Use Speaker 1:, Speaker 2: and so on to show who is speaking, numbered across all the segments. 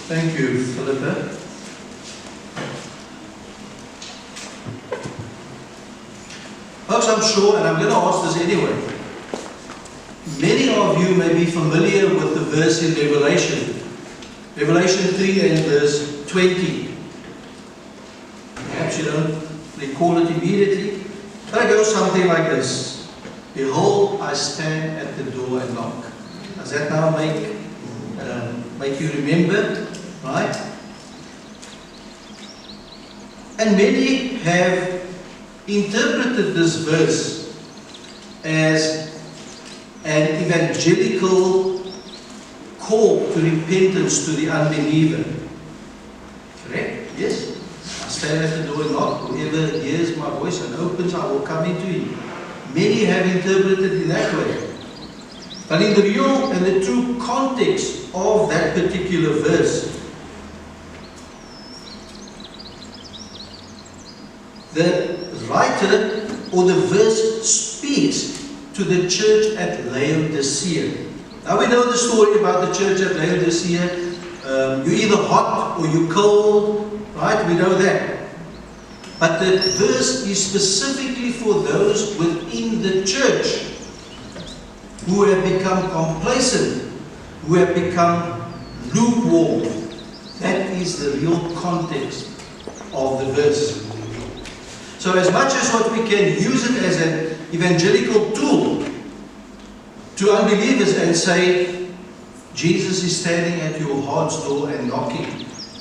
Speaker 1: Thank you, Philippa. Folks, I'm sure, and I'm going to ask this anyway, many of you may be familiar with the verse in Revelation. Revelation 3 and verse 20. Perhaps you don't recall it immediately, but it goes something like this. Behold, I stand at the door and knock. Does that now make you remember? Right? And many have interpreted this verse as an evangelical call to repentance to the unbeliever. Correct? Yes? I stand at the door and knock. Whoever hears my voice and opens, I will come into him. Many have interpreted in that way. But in the real and the true context of that particular verse, the writer or the verse speaks to the church at Laodicea. Now we know the story about the church at Laodicea. You're either hot or you're cold, right? We know that. But the verse is specifically for those within the church who have become complacent, who have become lukewarm. That is the real context of the verse. So as much as what we can use it as an evangelical tool to unbelievers and say, Jesus is standing at your heart's door and knocking,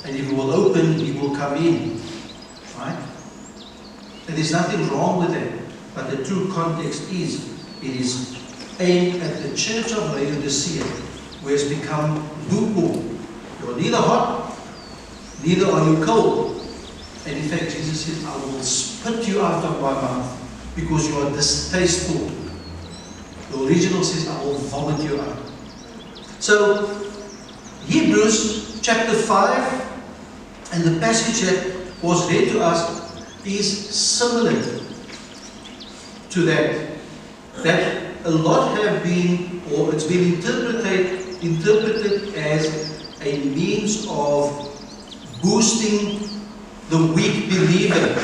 Speaker 1: and if you will open, he will come in. Right? And there's nothing wrong with that. But the true context is, it is aimed at the church of Laodicea, who has become lukewarm. You're neither hot, neither are you cold. And in fact, Jesus said, I will spit you out of my mouth because you are distasteful. The original says, I will vomit you out. So, Hebrews chapter 5 and the passage that was read to us is similar to that. That a lot have been, or it's been interpreted as a means of boosting the weak believer.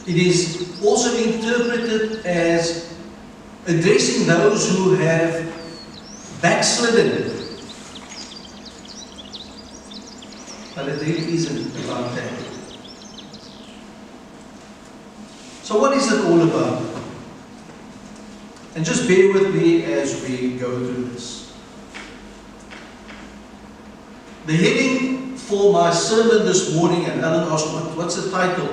Speaker 1: It is also interpreted as addressing those who have backslidden. But it really isn't about that. So what is it all about? And just bear with me as we go through this. The heading for my sermon this morning, and Alan asked, what's the title?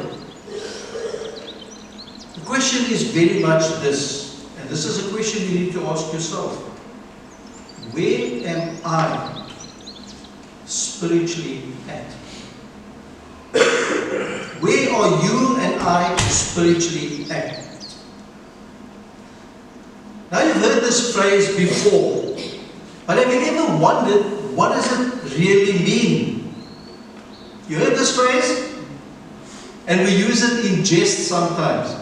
Speaker 1: The question is very much this, and this is a question you need to ask yourself. Where am I spiritually at? Where are you and I spiritually at? Now you've heard this phrase before, but have you ever wondered, what does it really mean? You heard this phrase? And we use it in jest sometimes.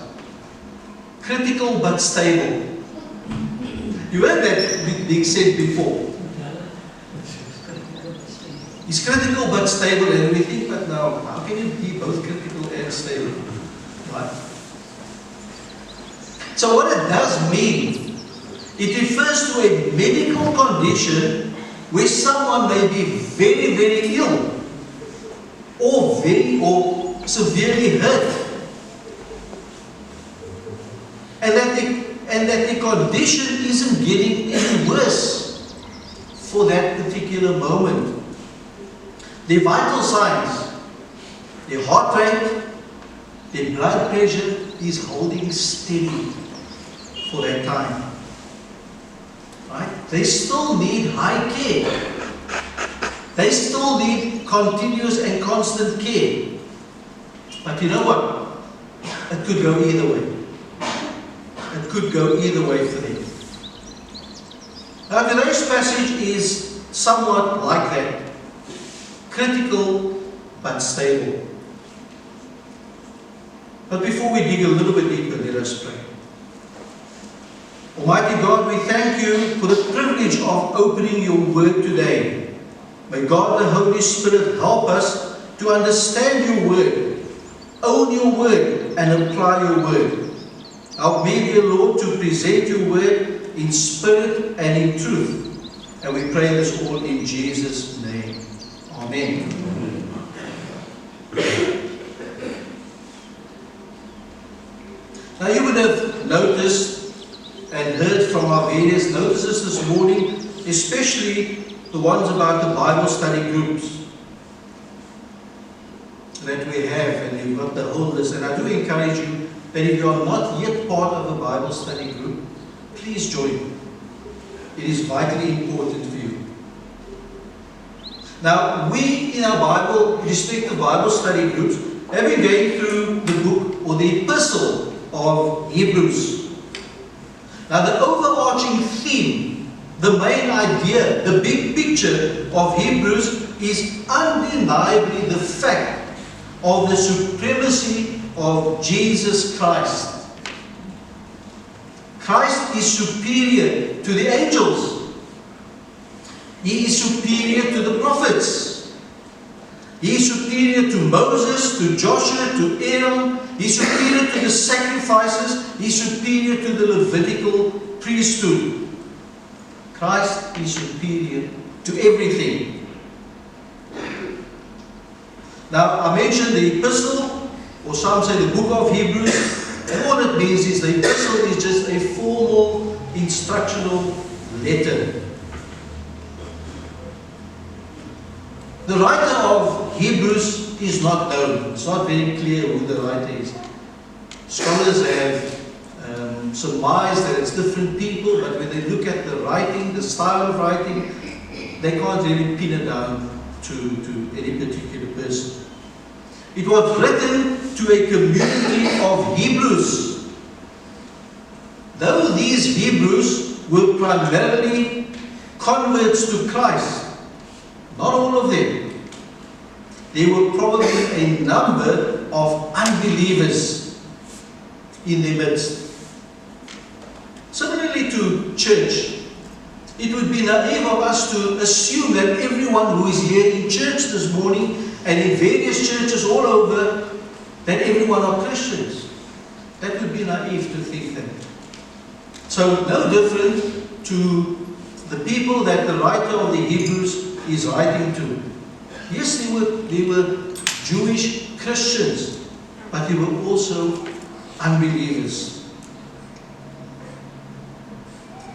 Speaker 1: Critical but stable. You heard that being said before. He's critical but stable, and we think, but now, how can you be both critical and stable? Right? So what it does mean, it refers to a medical condition where someone may be very, very ill, or severely hurt, and that the condition isn't getting any worse for that particular moment. Their vital signs, their heart rate, their blood pressure is holding steady for that time. Right? They still need high care. They still need continuous and constant care. But you know what? It could go either way. It could go either way for them. Now today's passage is somewhat like that. Critical but stable. But before we dig a little bit deeper, let us pray. Almighty God, we thank you for the privilege of opening your word today. May May God the Holy Spirit help us to understand your word, own your word, and apply your word. Help me, dear Lord, to present your word in spirit and in truth. And we pray this all in Jesus' name. Amen. Now you would have noticed and heard from our various notices this morning, especially the ones about the Bible study groups that we have, and you've got the whole list. And I do encourage you that if you are not yet part of a Bible study group, please join. It is vitally important for you. Now, we in our Bible, respective Bible study groups, have been going through the book or the epistle of Hebrews. Now, the overarching theme, the main idea, the big picture of Hebrews is undeniably the fact of the supremacy of Jesus Christ. Christ is superior to the angels. He is superior to the prophets. He is superior to Moses, to Joshua, to Aaron. He is superior to the sacrifices. He is superior to the Levitical priesthood. Christ is superior to everything. Now, I mentioned the epistle, or some say the book of Hebrews. And all it means is the epistle is just a formal instructional letter. The writer of Hebrews is not known. It's not very clear who the writer is. Scholars have surmised that it's different people, but when they look at the writing, the style of writing, they can't really pin it down to any particular person. It was written to a community of Hebrews. Though these Hebrews were primarily converts to Christ, not all of them, there were probably a number of unbelievers in their midst. Similarly to church, it would be naive of us to assume that everyone who is here in church this morning and in various churches all over, that everyone are Christians. That would be naive to think that. So no different to the people that the writer of the Hebrews is writing to. Yes, they were Jewish Christians, but they were also unbelievers.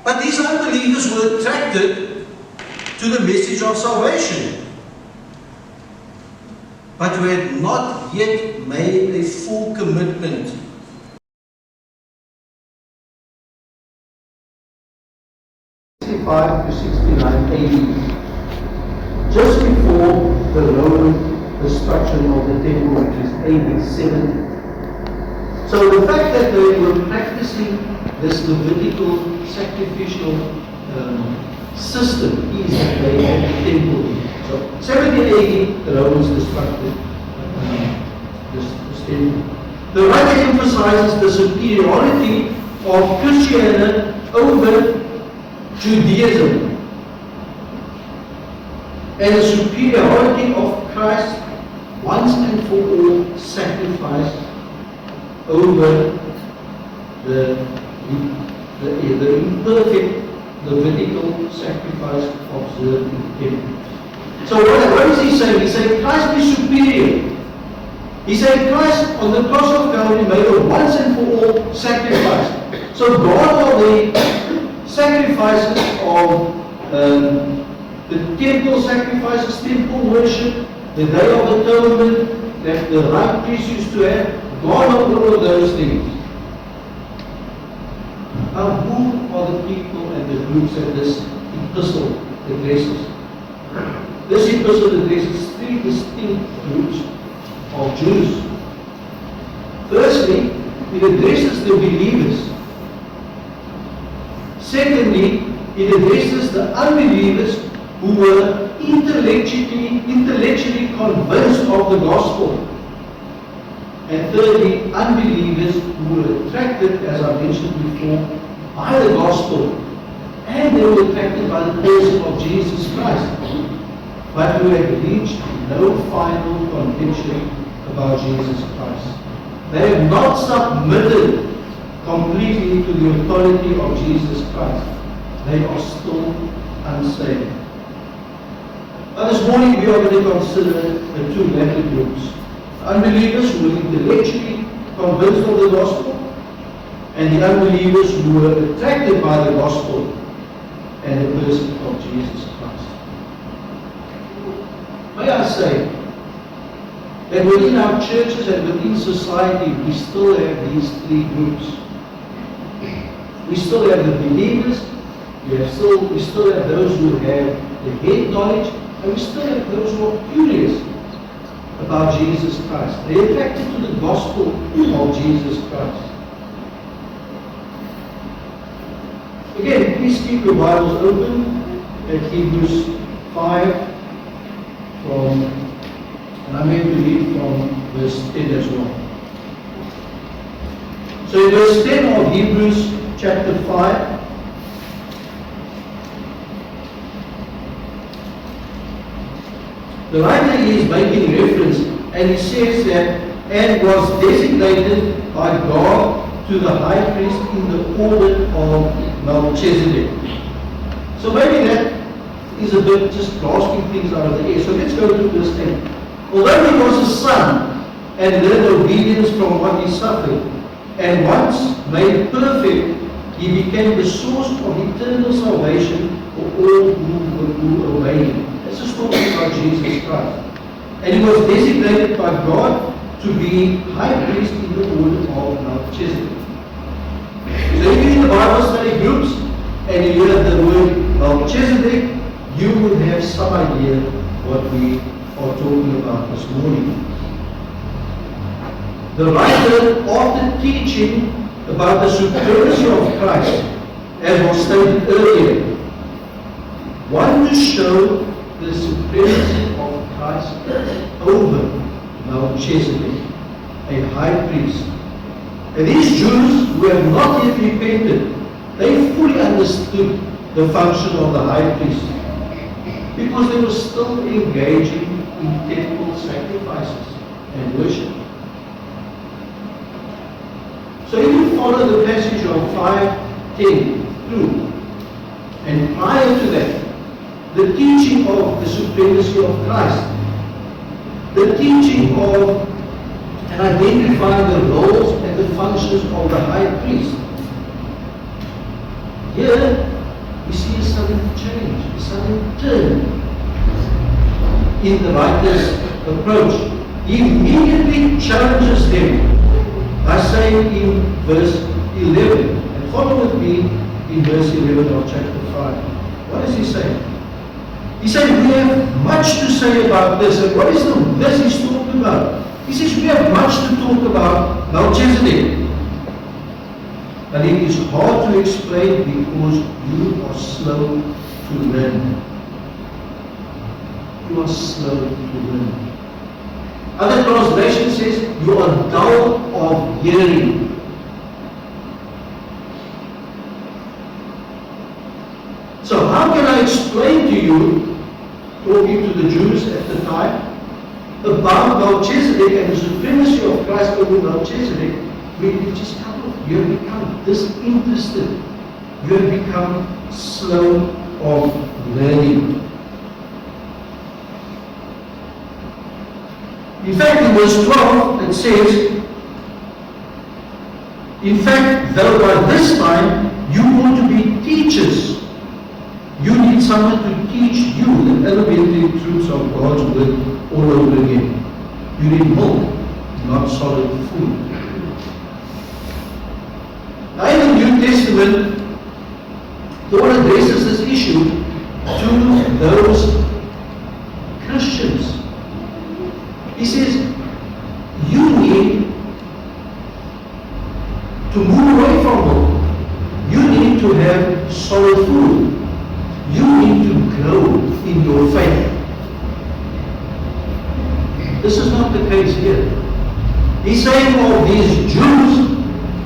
Speaker 1: But these unbelievers were attracted to the message of salvation, but who had not yet made a full commitment. To 69 AD, just before the Roman destruction of the temple, which is AD 70. So the fact that they were practicing this Levitical sacrificial system is that they had the temple. So 70 AD, the Romans destructed this temple. The writer emphasizes the superiority of Christianity over Judaism and the superiority of Christ once and for all sacrifice over the imperfect Levitical sacrifice observed in the temple. So what is he saying? He's saying Christ is superior. He's saying Christ on the cross of Calvary made a once and for all sacrifice. So God of the sacrifices of the temple sacrifices, temple worship, the Day of Atonement that the high priest used to have, God of all of those things. Now, who are the people and the groups that this epistle addresses? This epistle addresses three distinct groups of Jews. Firstly, it addresses the believers. Secondly, it addresses the unbelievers who were intellectually convinced of the gospel. And thirdly, unbelievers who were attracted, as I mentioned before, by the gospel. And they were attracted by the person of Jesus Christ. but who have reached no final conviction about Jesus Christ. They have not submitted completely to the authority of Jesus Christ. They are still unsaved. Now this morning we are going to consider the two latter groups. Unbelievers who were intellectually convinced of the gospel, and the unbelievers who were attracted by the gospel and the person of Jesus Christ. May I say that within our churches and within society we still have these three groups. We still have the believers, we still have those who have the head knowledge, and we still have those who are curious about Jesus Christ. They are attracted to the gospel of Jesus Christ. Again, please keep your Bibles open at Hebrews 5 and I'm going to read from verse 10 as well. So in verse 10 of Hebrews chapter 5, the writer is making reference, and he says that, and was designated by God to the high priest in the order of Melchizedek. So maybe that is a bit just grasping things out of the air. So let's go to verse 10. Although he was a son and learned obedience from what he suffered, and once made perfect, he became the source of eternal salvation for all who obey him. This is talking about Jesus Christ. And he was designated by God to be high priest in the order of Melchizedek. So if you're in the Bible study groups and you hear the word Melchizedek, you would have some idea what we are talking about this morning. The writer, after teaching about the supremacy of Christ, as was stated earlier, wanted to show the supremacy of Christ over Melchizedek, a high priest. And these Jews who have not yet repented, they fully understood the function of the high priest, because they were still engaging in temple sacrifices and worship. So if you follow the passage of 5:10 through, and prior to that, the teaching of the supremacy of Christ, the teaching of and identifying the roles and the functions of the high priest, here we see a sudden change, a sudden turn in the writer's approach. He immediately challenges them by saying in verse 11, and follow with me in verse 11 of chapter 5. What is he saying? He said, we have much to say about this. And what is the this he's talking about? He says, we have much to talk about Melchizedek. But it is hard to explain because you are slow to learn. You are slow to learn. Other translation says, you are dull of hearing. So how can I explain to you, talking to the Jews at the time, about Melchizedek and the supremacy of Christ over Melchizedek, when you just come up, you have become disinterested. You have become slow of learning. In fact, in verse 12, it says, in fact, though by this time you want to be teachers, you need someone to teach you the elementary truths of God's word all over again. You need milk, not solid food. Now in the New Testament, Paul addresses this issue to those Christians. He says, you need to move away from milk. You need to have solid food. You need to grow in your faith. This is not the case here. He's saying, oh, these Jews,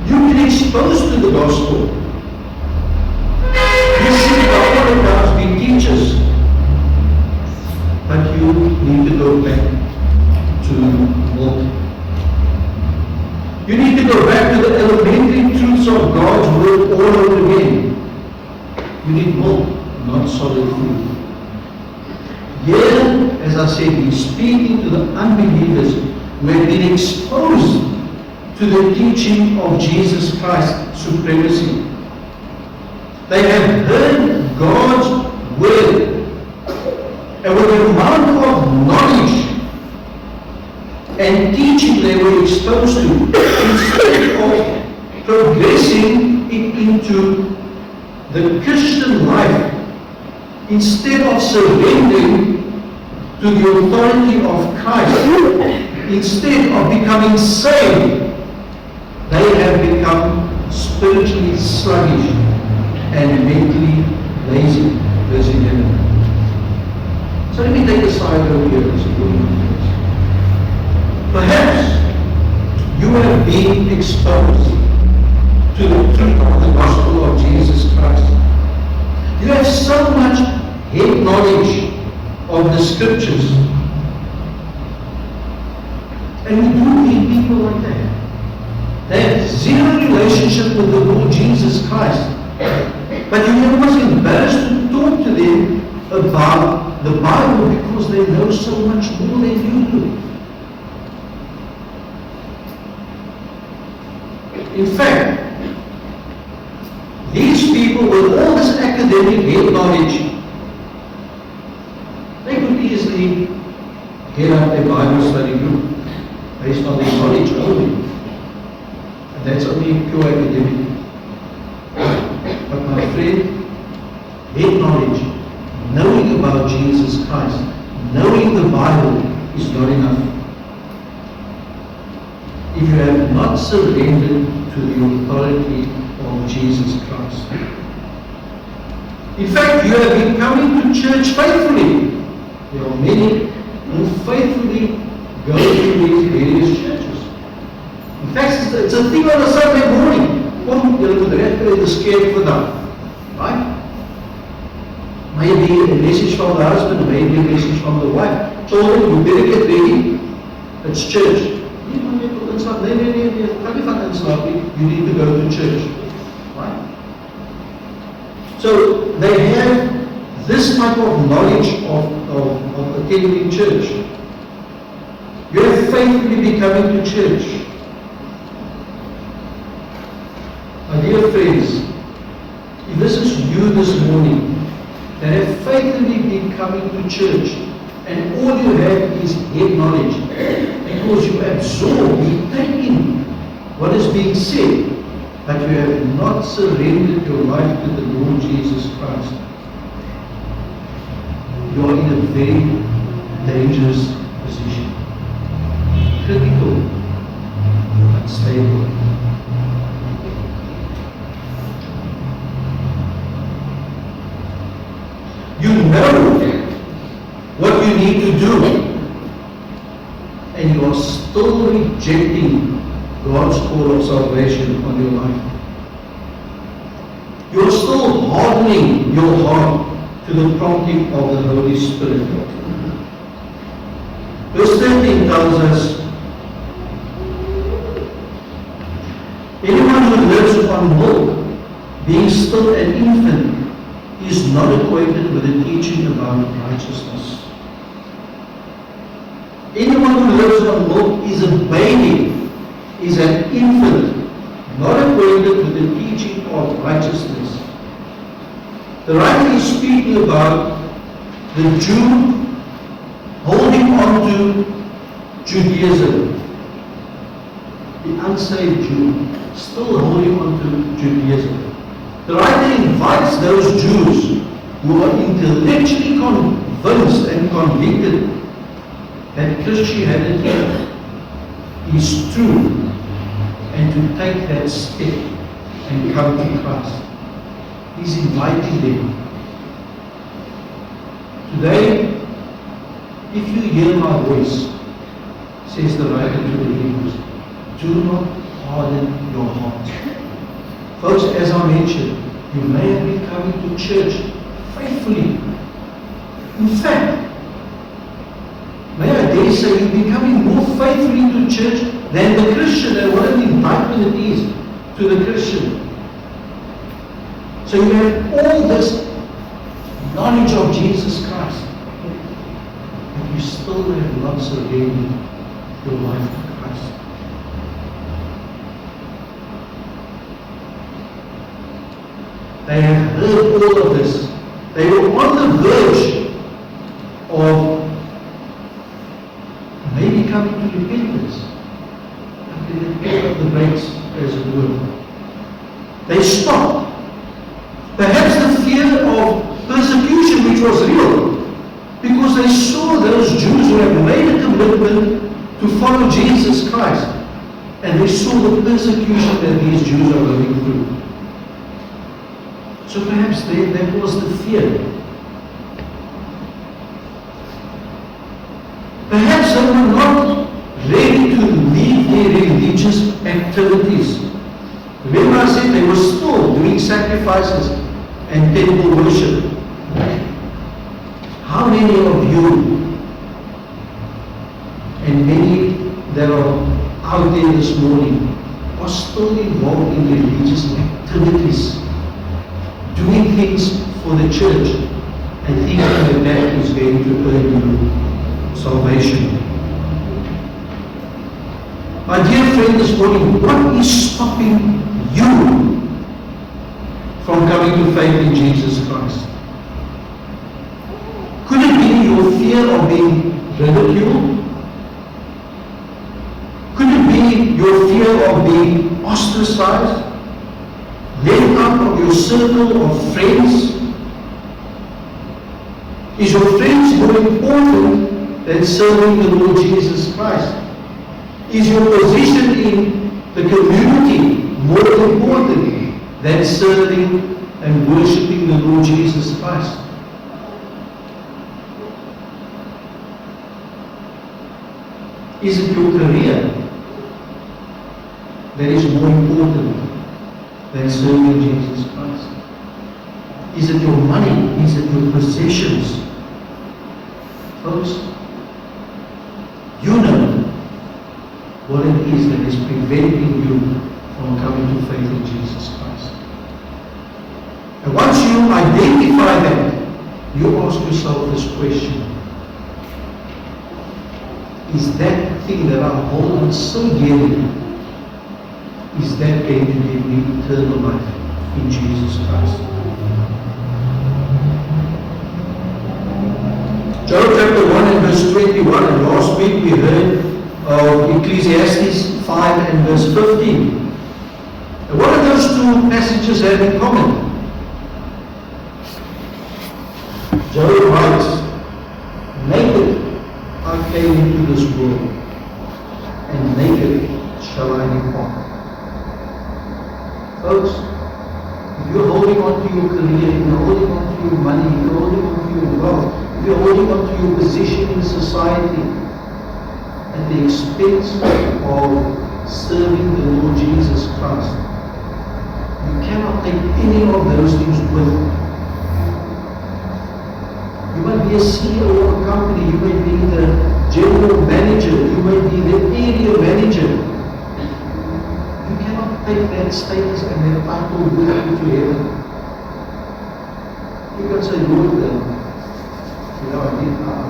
Speaker 1: you've been exposed to the gospel. You should by all accounts be teachers. but you need to go back to milk. You need to go back to the elementary truths of God's word all over again. You need milk, not solid food. Here, as I said, he's speaking to the unbelievers who have been exposed to the teaching of Jesus Christ's supremacy. They have heard God's word, and with the amount of knowledge and teaching they were exposed to, instead of progressing it into the Christian life, instead of surrendering to the authority of Christ, instead of becoming saved, they have become spiritually sluggish and mentally lazy. Verse 11. So let me take a side over here. Perhaps you have been exposed to the truth of the gospel of Jesus Christ. You have so much head knowledge of the scriptures. And we do need people like that. They have zero relationship with the Lord Jesus Christ. But you are almost embarrassed to talk to them about the Bible because they know so much more than you do. In fact, these people with all this academic head knowledge, they could easily get up a Bible study group based on their knowledge only. And that's only pure academic. But my friend, head knowledge, knowing about Jesus Christ, knowing the Bible is not enough. If you have not surrendered to the authority of Jesus Christ. In fact, you have been coming to church faithfully. There are many who faithfully go to these various churches. In fact, it's a thing on a Sunday morning. Kom julle moet reg kry die skerp vandag. Right? Maybe a message from the husband, maybe a message from the wife. Children, you better get ready. It's church. You need to go to church. Right? So they have this type of knowledge of attending church. You have faithfully been coming to church. My dear friends, if this is you this morning that have faithfully been coming to church and all you have is head knowledge because you absorb, you take in what is being said, but you have not surrendered your life to the Lord Jesus Christ, you are in a very dangerous position. Critical, unstable. You know what you need to do, and you are still rejecting God's call of salvation on your life. You are still hardening your heart to the prompting of the Holy Spirit. Verse 13 tells us, anyone who lives on milk, being still an infant, is not acquainted with the teaching about righteousness. Anyone who lives on milk is a baby, is an infant, not acquainted with the teaching of righteousness. The writer is speaking about the Jew holding on to Judaism, the unsaved Jew still holding on to Judaism. The writer invites those Jews who are intellectually convinced and convicted that Christianity is true and to take that step and come to Christ. He's inviting them. Today, if you hear my voice, says the writer to the Hebrews, do not harden your heart. Folks, as I mentioned, you may have been coming to church faithfully. In fact, dare say, you're becoming more faithful into church than the Christian, and what an indictment it is to the Christian. So you have all this knowledge of Jesus Christ, but you still have not surrendered your life to Christ. They have heard all of this. They were on the verge of maybe coming to repentance, but they let go of the brakes, as it were. They stopped. Perhaps the fear of persecution, which was real, because they saw those Jews who had made a commitment to follow Jesus Christ, and they saw the persecution that these Jews are going through. So perhaps that was the fear. Perhaps they were not ready to leave their religious activities. Remember I said they were still doing sacrifices and temple worship. How many of you, and many that are out there this morning, are still involved in religious activities, doing things for the church, and thinking that that is going to earn you salvation? My dear friend, this morning, what is stopping you from coming to faith in Jesus Christ? Could it be your fear of being ridiculed? Could it be your fear of being ostracized? Left out of your circle of friends? Is your friends more important than serving the Lord Jesus Christ? Is your position in the community more important than serving and worshiping the Lord Jesus Christ? Is it your career that is more important than serving Jesus Christ? Is it your money? Is it your possessions? Folks, you know what it is that is preventing you from coming to faith in Jesus Christ. And once you identify that, you ask yourself this question: is that thing that I hold on so dearly, is that going to give me eternal life in Jesus Christ? Job chapter 1 and verse 21, and last week we heard of Ecclesiastes 5 and verse 15. And what do those two passages have in common? Job writes, naked I came into this world, and naked shall I depart. Folks, if you're holding on to your career, if you're holding on to your money, if you're holding on to your wealth, if you're holding on to your position in society, at the expense of serving the Lord Jesus Christ, you cannot take any of those things with you. You might be a CEO of a company, you may be the general manager, you may be the area manager. You cannot take that status and that title with you to heaven. You can say, Lord, I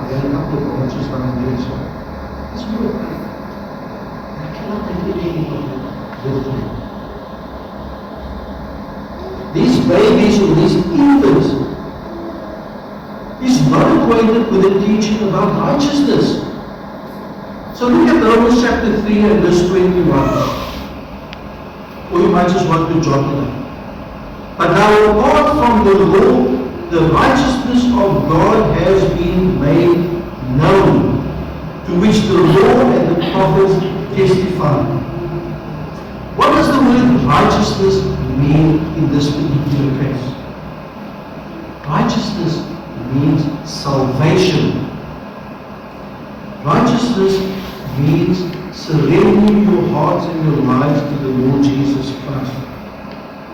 Speaker 1: had a couple of branches when I'm doing so. It's good. I cannot take anything of that with me. These babies or these infants is not acquainted with the teaching about righteousness. So look at Romans chapter 3 and verse 21. Or you might just want to jot it up. But now apart from the law, the righteousness of God has been made known, to which the law and the prophets testify. What does the word righteousness mean in this particular case? Righteousness means salvation. Righteousness means surrendering your hearts and your lives to the Lord Jesus Christ.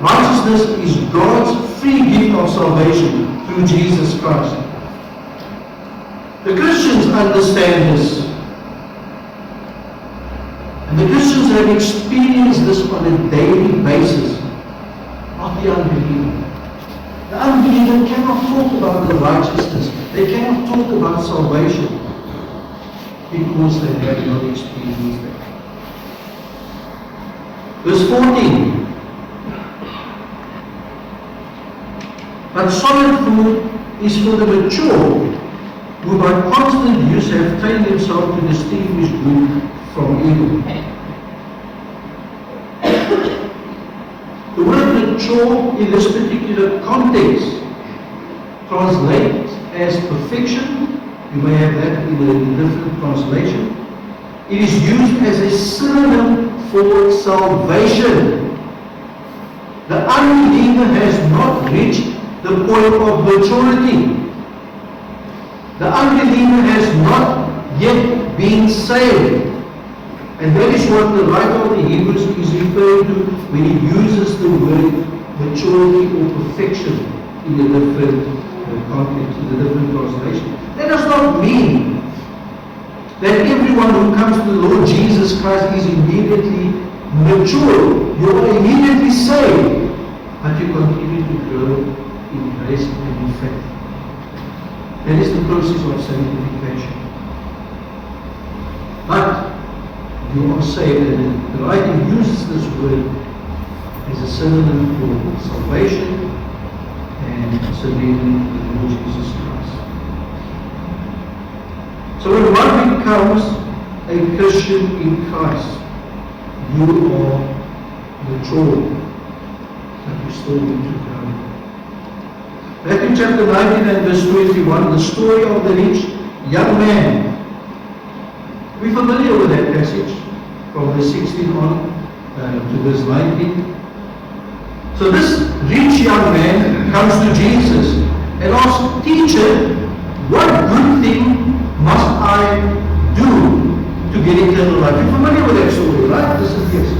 Speaker 1: Righteousness is God's free gift of salvation through Jesus Christ. The Christians understand this. Christians have experienced this on a daily basis, not the unbeliever. The unbeliever cannot talk about the righteousness. They cannot talk about salvation because they have not experienced that. Verse 14. But solid food is for the mature, who by constant use have trained themselves to distinguish good from evil. The word mature in this particular context translates as perfection. You may have that in a different translation. It is used as a synonym for salvation. The unbeliever has not reached the point of maturity. The unbeliever has not yet been saved. And that is what the writer of the Hebrews is referring to when he uses the word maturity or perfection in the different context, in the different translation. That does not mean that everyone who comes to the Lord Jesus Christ is immediately mature. You are immediately saved, but you continue to grow in grace and in faith. That is the process of sanctification. But you are saved, and the writer uses this word as a synonym for salvation and surrendering to the Lord Jesus Christ. So when one becomes a Christian in Christ, you are mature, but you still need to grow. Matthew chapter 19 and verse 21, the story of the rich young man. We're familiar with that passage from verse 16 on to verse 19. So this rich young man comes to Jesus and asks, "Teacher, what good thing must I do to get eternal life?" You're familiar with that story, right? This is yes.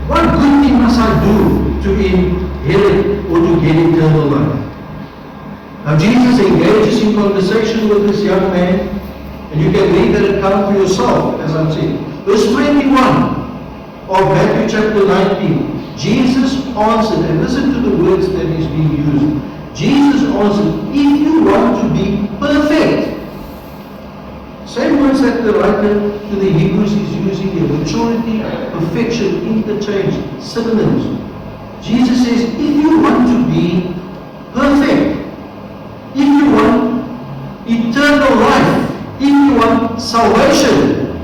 Speaker 1: What good thing must I do to inherit or to get eternal life? Now Jesus engages in conversation with this young man, and you can read that account for yourself, as I'm saying. Verse 21 of Matthew chapter 19. Jesus answered, and listen to the words that is being used. Jesus answered, "If you want to be perfect," same words that the writer to the Hebrews is using here, maturity, perfection, interchange, synonyms. Jesus says, if you want to be perfect, if you want eternal life, if you want salvation,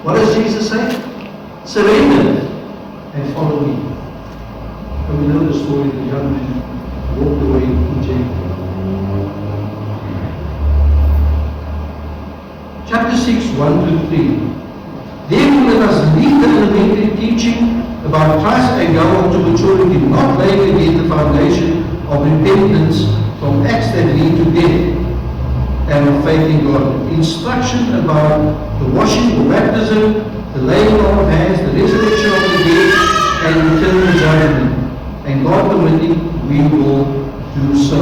Speaker 1: what does Jesus say? Surrender and follow me. And we know the story of the young man walked away in Jericho. Chapter 6, 1 to 3. Therefore let us leave the elementary teaching about Christ and go on to maturity, not laying again the foundation of repentance from acts that lead to death and of faith in God. Instruction about the washing, the baptism, the laying on of hands, the resurrection of the dead, and eternal judgment. And God permitting, we will do so.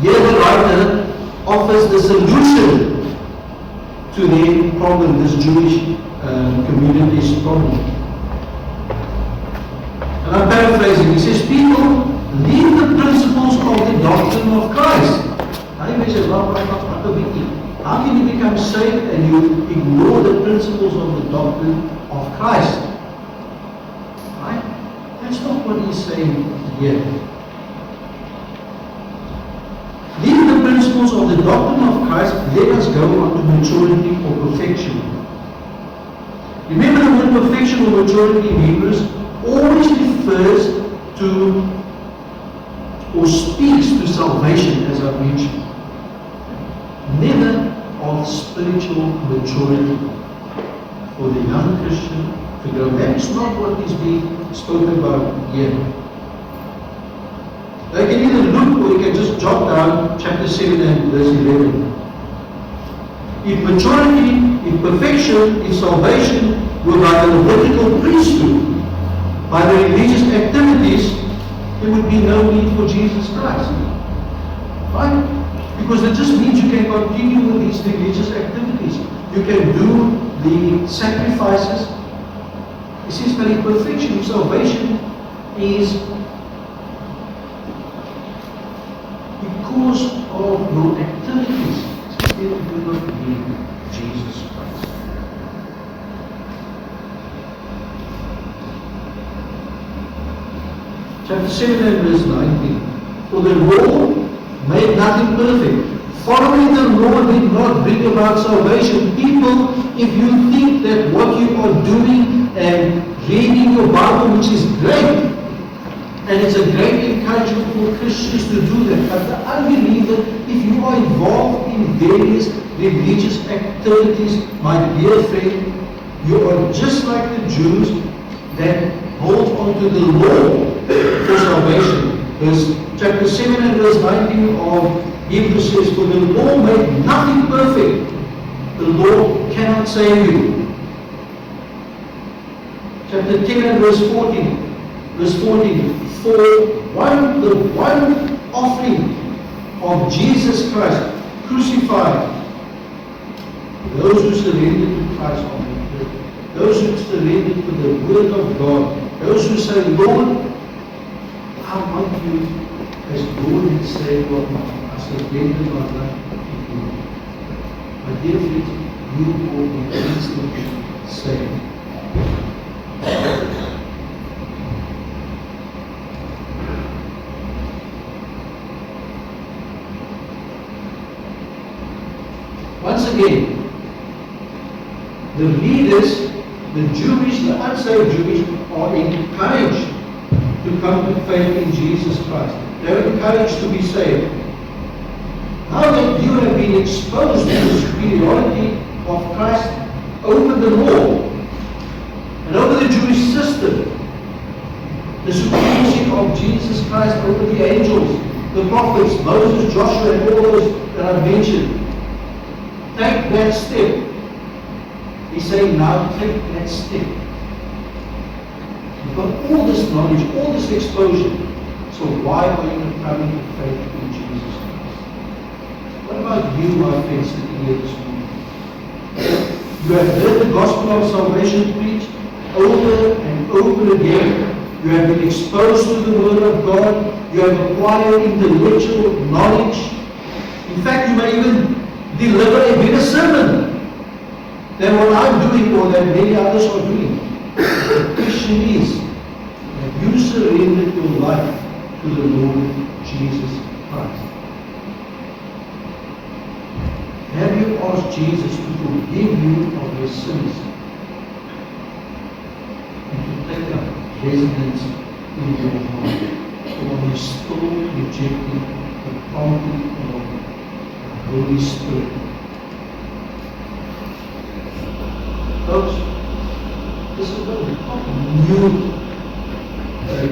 Speaker 1: Here the writer offers the solution to their problem, this Jewish community's problem. And I'm paraphrasing. He says, people leave the principles of the doctrine of Christ. Now you may say, well, how can you become saved and you ignore the principles of the doctrine of Christ? Right? That's not what he's saying here. Leave the principles of the doctrine of Christ, let us go on to maturity or perfection. Remember the word perfection or maturity in Hebrews always refers to or speaks to salvation, as I've mentioned. Never of spiritual maturity for the young Christian to grow. That is not what is being spoken about here. Now you can either look or you can just jot down chapter 7 and verse 11. If maturity, if perfection, if salvation were by the Levitical priesthood, by the religious activities, there would be no need for Jesus Christ. Right? Because it just means you can continue with these religious activities. You can do the sacrifices. It says, but the perfection of salvation is because of your activities. If you do not believe Jesus Christ. Chapter 7 and verse 19. For the law made nothing perfect. Following the law did not bring about salvation. People, if you think that what you are doing and reading your Bible, which is great, and it's a great encouragement for Christians to do that, but the unbeliever, if you are involved in various religious activities, my dear friend, you are just like the Jews that hold on to the law for salvation. Chapter 7 and verse 19 of Hebrews says, for the law made nothing perfect. The law cannot save you. Chapter 10 and verse 14. Verse 14. For the one offering of Jesus Christ crucified, those who surrendered to Christ on the earth, those who surrendered to the word of God, those who say, Lord, I want you as Lord and Savior of my life. I surrender my life to you. My dear friends, you will be instantly saved. Once again, the leaders, the Jewish, the unsaved Jewish, are encouraged to come to faith in Jesus Christ. They are encouraged to be saved. Now that you have been exposed to the superiority of Christ over the law and over the Jewish system, the supremacy of Jesus Christ over the angels, the prophets, Moses, Joshua, and all those that I mentioned, take that step. He's saying now, take that step. You've got all this knowledge, all this exposure. So why are you not coming to faith in Jesus Christ? What about you, my friends, sitting here this morning? You have heard the gospel of salvation preached over and over again. You have been exposed to the Word of God. You have acquired intellectual knowledge. In fact, you may even deliver a better sermon than what I'm doing or that many others are doing. The question is, have you surrendered your life to the Lord Jesus Christ? Have you asked Jesus to forgive you of your sins and to take up residence in your heart? Or are you still rejecting the prompting of the Holy Spirit? Folks, this is not new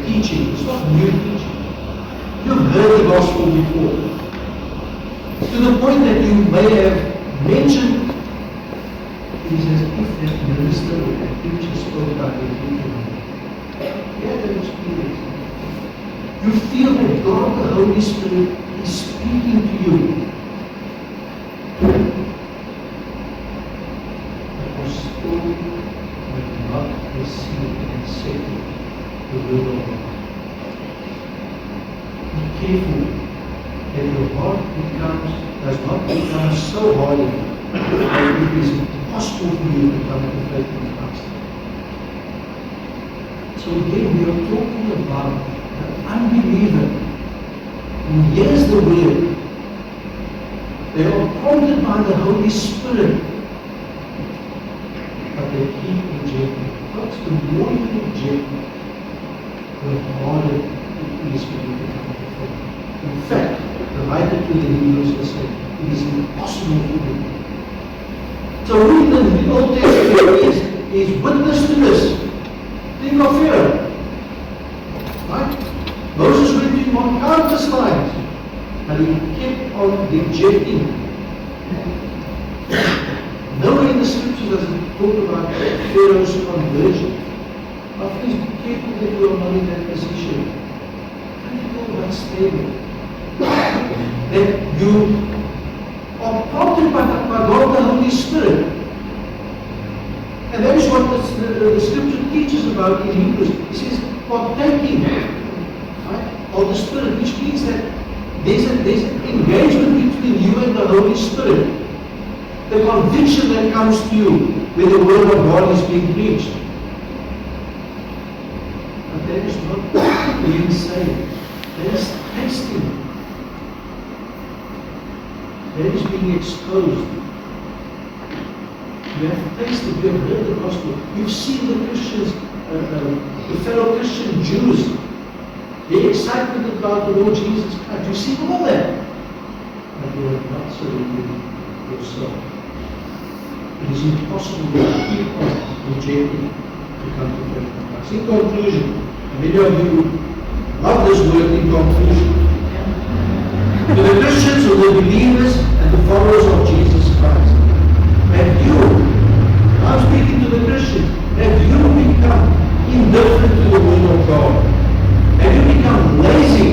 Speaker 1: teaching. It's not new teaching. You've heard the gospel before. To the point that you may have mentioned, it is as if that minister or that preacher spoke directly to you. You have that experience. You feel that God, the Holy Spirit, is speaking to you. But you still will not receive and accept the word of God. Be careful that your heart does not become so hardened that it is impossible for you to come to faith in Christ. So again, we are talking about an unbeliever who hears the word. They are prompted by the Holy Spirit, but they keep rejecting. Folks, the more you reject, the harder it is for you to come to faith. In fact, the writer to the Hebrews will say, it is impossible for you. So read the Old Testament is witness to this. Think of Pharaoh. Right? Moses went to him on countless times, and he kept on rejecting. Nowhere in the scriptures does it talk about Pharaoh's conversion. But please be careful that you are not in that position. Critical but stable. That you are prompted by God the Holy Spirit. And that is what the scripture teaches about in Hebrews. It says, partaking, right, of the Spirit, which means that there's an engagement between you and the Holy Spirit. The conviction that comes to you when the Word of God is being preached. But that is not being saved. That is tasting. That is being exposed. You have tasted, you have heard the gospel. You've seen the Christians, the fellow Christian Jews, the excitement about the Lord Jesus Christ. You've seen all that. But you have not surrendered yourself. It is impossible to keep on rejecting to come to faith in Christ. In conclusion, and many of you love this word, in conclusion, to the Christians or the believers and the followers of Jesus Christ, have you, I'm speaking to the Christians, have you become indifferent to the Word of God? Have you become lazy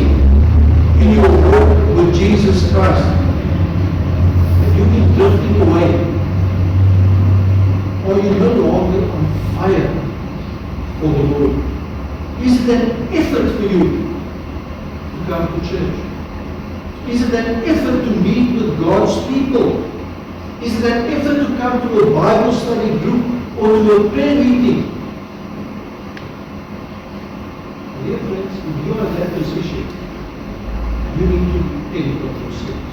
Speaker 1: in your walk with Jesus Christ? Have you been drifting away? Or are you no longer on fire for the Lord? Is it an effort for you to come to church? Is it an effort to meet with God's people? Is it an effort to come to a Bible study group or to a prayer meeting? Dear friends, if you are in that position, you need to repent of your sins.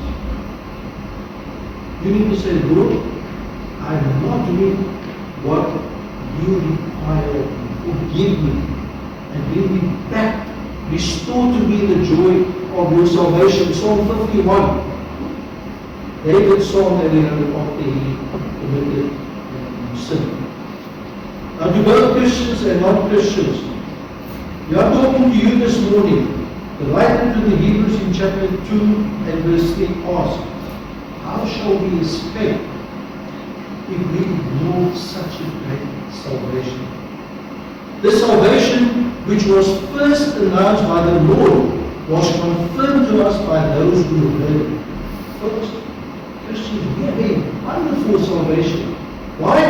Speaker 1: You need to say, Lord, I am not doing what you require of me. Forgive me and bring me back. Restore to me the joy of your salvation. Psalm 51. David's song that we heard after he committed sin. Now to both Christians and non-Christians, we are talking to you this morning. The writer to the Hebrews in chapter 2 and verse 3 asks, how shall we escape if we ignore such a great salvation? The salvation which was first announced by the Lord was confirmed to us by those who heard it. Folks, Christians, we have a wonderful salvation. Why?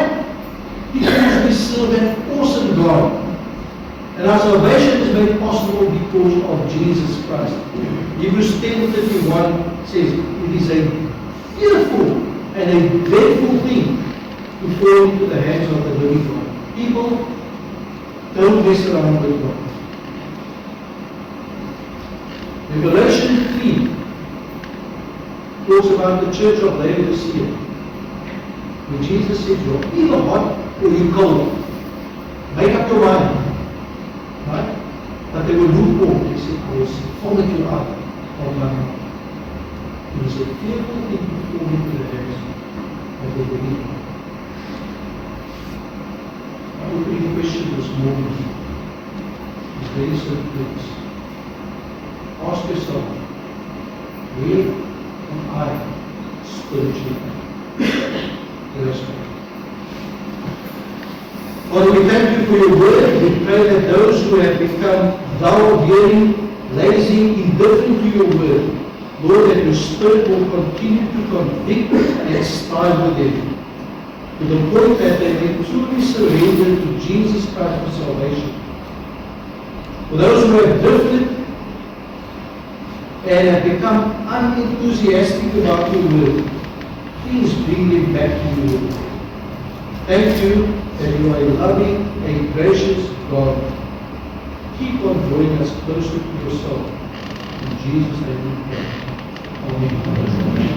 Speaker 1: Because we serve an awesome God. And our salvation is made possible because of Jesus Christ. Hebrews 10:31 says, it is a beautiful and a dreadful thing to fall into the hands of the living God. People, don't mess around with God. Revelation 3 talks about the church of Laodicea. When Jesus said, you're either hot or you're cold. Make up your mind. Right? But they were lukewarm. They said, I will vomit you out of my mouth. It was a fearful thing to fall into the hands of the living God. My opening question this morning is very simple. Ask yourself, where am I spiritually? Let us pray. Father, we thank you for your word. We pray that those who have become dull of hearing, lazy, indifferent to your word, Lord, that your Spirit will continue to convict and strive with them, to the point that they may truly surrender to Jesus Christ for salvation. For those who have drifted and have become unenthusiastic about your word, please bring them back to you. Thank you that you are a loving and gracious God. Keep on drawing us closer to yourself. In Jesus' name we pray. Amen.